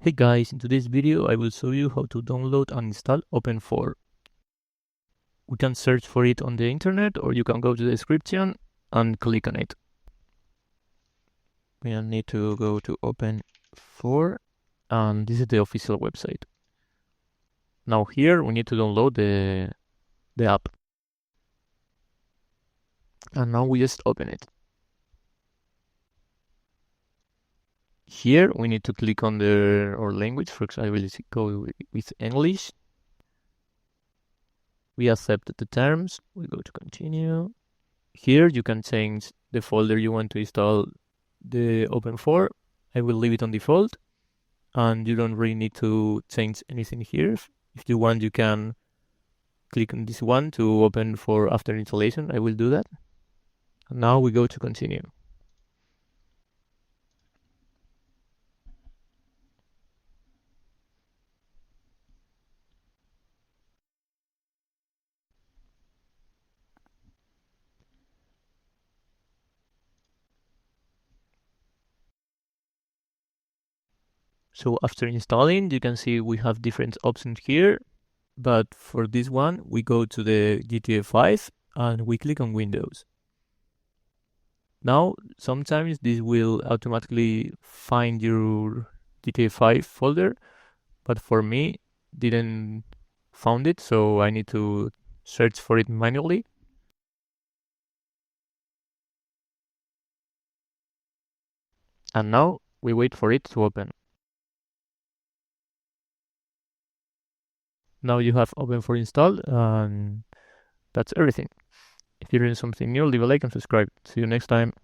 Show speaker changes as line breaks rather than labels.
Hey guys, in today's video I will show you how to download and install OpenIV. We can search for it on the internet or you can go to the description and click on it. We need to go to OpenIV and this is the official website. Now here we need to download the app. And now we just open it. Here we need to click on our language. For example, I will go with English. We accept the terms. We go to continue. Here you can change the folder you want to install the OpenIV. I will leave it on default, and you don't really need to change anything here. If you want, you can click on this one to open for after installation. I will do that. And now we go to continue. So after installing, you can see we have different options here. But for this one, we go to the GTA5 and we click on Windows. Now, sometimes this will automatically find your GTA5 folder, but for me, didn't found it, so I need to search for it manually. And now we wait for it to open. Now you have OpenIV installed, and that's everything. If you learned something new, leave a like and subscribe. See you next time.